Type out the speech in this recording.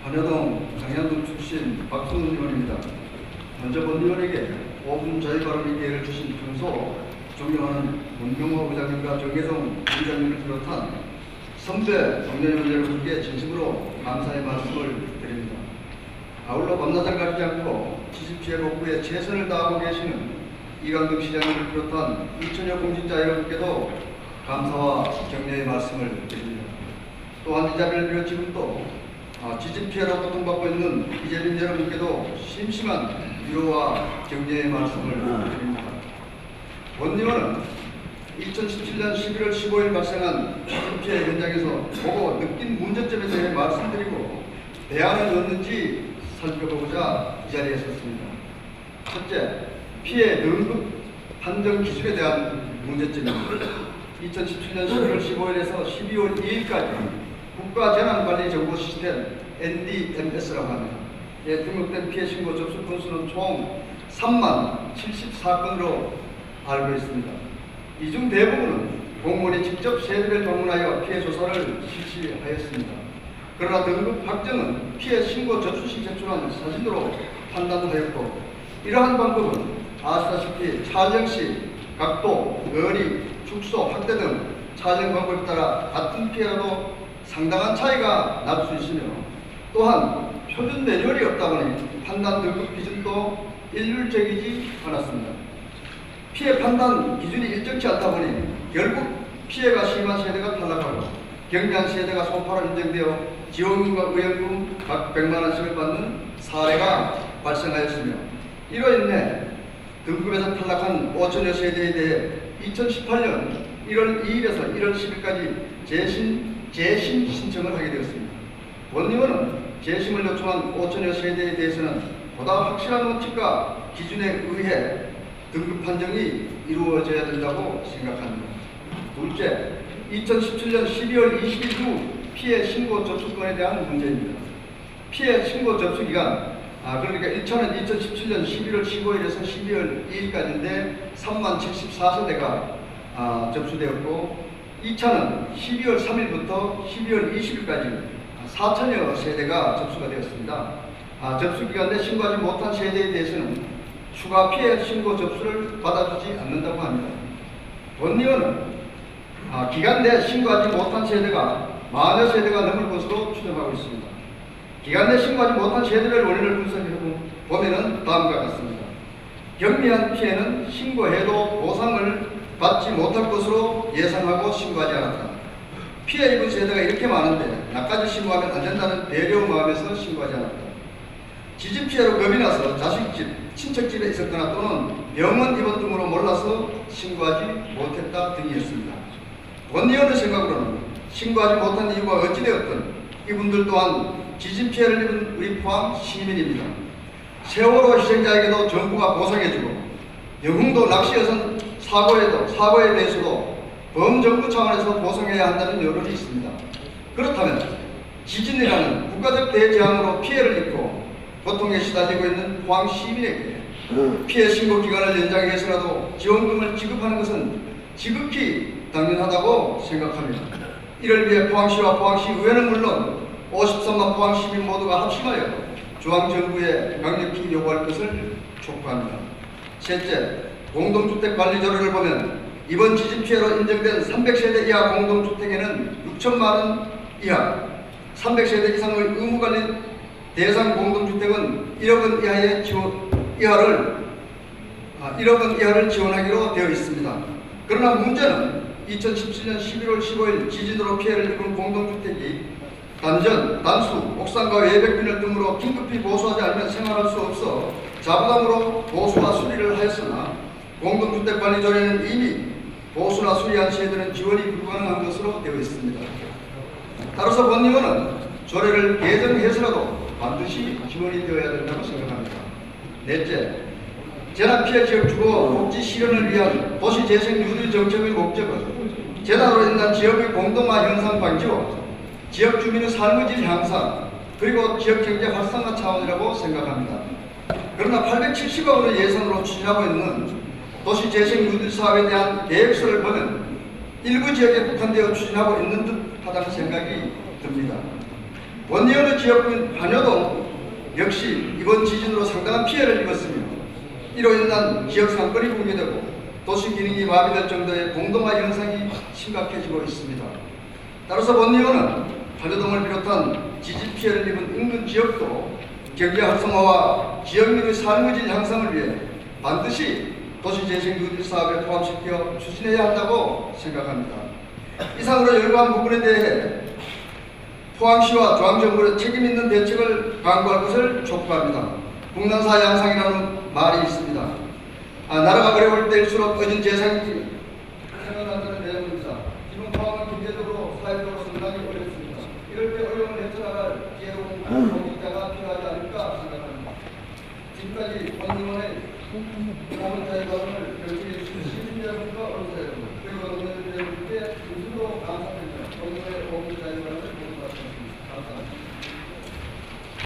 한여동 장현동 출신 박수훈 의원입니다. 먼저 본 의원에게 5분 자유 발언의 기회를 주신 평소 존경하는 문명호 부장님과 정계동 부장님을 비롯한 선배 동료의원 여러분께 진심으로 감사의 말씀을 드립니다. 아울러 밤낮을 가리지 않고 지지피해 복구에 최선을 다하고 계시는 이강동 시장님을 비롯한 2천여 공직자 여러분께도 감사와 격려의 말씀을 드립니다. 또한 이 자리를 빌어 지금도 지진피해로 고통받고 있는 이재민 여러분께도 심심한 위로와 격려의 말씀을 드립니다. 본 의원은 2017년 11월 15일 발생한 지진피해 현장에서 보고 느낀 문제점에 대해 말씀드리고 대안은 없는지 살펴보고자 이 자리에 섰습니다. 첫째, 피해 등급 판정 기준에 대한 문제점입니다. 2017년 11월 15일에서 12월 2일까지 국가재난관리정보 시스템 NDMS라고 합니다. 예, 등록된 피해 신고 접수 건수는 총 3만 74건으로 알고 있습니다. 이 중 대부분은 공무원이 직접 세대를 방문하여 피해 조사를 실시하였습니다. 그러나 등급 확정은 피해 신고 접수 시 제출한 사진으로 판단하였고, 이러한 방법은 아시다시피 촬영 시 각도, 거리, 축소, 확대 등 촬영 방법에 따라 같은 피해라도 상당한 차이가 날 수 있으며, 또한 표준 매뉴얼이 없다 보니 판단 등급 기준도 일률적이지 않았습니다. 피해 판단 기준이 일정치 않다 보니 결국 피해가 심한 세대가 탈락하고 경미한 세대가 소파로 인정되어 지원금과 의원금 각 100만 원씩을 받는 사례가 발생하였으며, 이로 인해 등급에서 탈락한 5천여 세대에 대해 2018년 1월 2일에서 1월 10일까지 재심 신청을 하게 되었습니다. 본 의원은 재심을 요청한 5천여 세대에 대해서는 보다 확실한 원칙과 기준에 의해 등급 판정이 이루어져야 된다고 생각합니다. 둘째, 2017년 12월 20일 후 피해 신고 접수권에 대한 문제입니다. 피해 신고 접수 기간, 그러니까 1차는 2017년 11월 15일에서 12월 2일까지인데 3만 74세대가 접수되었고, 2차는 12월 3일부터 12월 20일까지 4천여 세대가 접수가 되었습니다. 접수 기간 내 신고하지 못한 세대에 대해서는 추가 피해 신고 접수를 받아주지 않는다고 합니다. 본 의원은 기간 내 신고하지 못한 세대가 만여 세대가 넘을 것으로 추정하고 있습니다. 기간 내 신고하지 못한 세대별 원인을 분석해보면 다음과 같습니다. 경미한 피해는 신고해도 보상을 받지 못할 것으로 예상하고 신고하지 않았다. 피해 입은 세대가 이렇게 많은데 나까지 신고하면 안 된다는 배려 마음에서 신고하지 않았다. 지진 피해로 겁이 나서 자식 집, 친척 집에 있었거나 또는 병원 입원 등으로 몰라서 신고하지 못했다 등이었습니다. 본 의원의 생각으로는 신고하지 못한 이유가 어찌되었든 이분들 또한 지진 피해를 입은 우리 포항 시민입니다. 세월호 희생자에게도 정부가 보상해주고 영흥도 낚시여선 사고에 대해서도 범정부 차원에서 보상해야 한다는 여론이 있습니다. 그렇다면 지진이라는 국가적 대재앙으로 피해를 입고 고통에 시달리고 있는 포항 시민에게 피해 신고 기간을 연장해서라도 지원금을 지급하는 것은 지극히 당연하다고 생각합니다. 이를 위해 포항시와 포항시 의회는 물론 53만 포항 시민 모두가 합심하여 중앙정부에 강력히 요구할 것을 촉구합니다. 셋째, 공동주택 관리 조례를 보면 이번 지진 피해로 인정된 300세대 이하 공동주택에는 6천만 원 이하, 300세대 이상의 의무관리 대상 공동주택은 1억 원 이하를 지원하기로 되어 있습니다. 그러나 문제는 2017년 11월 15일 지진으로 피해를 입은 공동주택이 단전, 단수, 옥상과 외벽 빈을 등으로 긴급히 보수하지 않으면 생활할 수 없어 자부담으로 보수와 수리를 하였으나 공동주택관리조례는 이미 보수나 수리한 세대는 지원이 불가능한 것으로 되어 있습니다. 따라서 본 의원은 조례를 개정해서라도 반드시 지원이 되어야 된다고 생각합니다. 넷째, 재난피해 지역 주거 복지 실현을 위한 도시재생 뉴딜 정책의 목적은 재난으로 인한 지역의 공동화 현상 방지와 지역 주민의 삶의 질 향상, 그리고 지역 경제 활성화 차원이라고 생각합니다. 그러나 870억 원의 예산으로 추진하고 있는 도시재생 뉴딜 사업에 대한 계획서를 보면 일부 지역에 국한되어 추진하고 있는 듯하다는 생각이 듭니다. 원리원의 지역구인 반여동 역시 이번 지진으로 상당한 피해를 입었으며 이로 인한 지역 상권이 붕괴되고 도시 기능이 마비될 정도의 공동화 현상이 심각해지고 있습니다. 따라서 원리원은 반여동을 비롯한 지진 피해를 입은 인근 지역도 경제 활성화와 지역민의 삶의 질 향상을 위해 반드시 도시재생 누질 사업에 포함시켜 추진해야 한다고 생각합니다. 이상으로 열거한 부분에 대해 포항시와 중앙정부의 책임있는 대책을 강구할 것을 촉구합니다. 국난사 양상이라는 말이 있습니다. 나라가 어려울 때일수록 얻은 재산이 생각난다는 내용입니다. 지금 포항은 경제적으로 사회적으로 상당히 어렵습니다. 이럴 때 어려움을 헤쳐나갈 지혜로운 공직자가 필요하지 않을까 생각합니다. 지금까지 원의원의 자원자의 발언을 결정해 주신 시민 여러분과 언론사 여러분 그리고 언론들에게 진심으로 감사드립니다. 원의원의 공직자의 발언을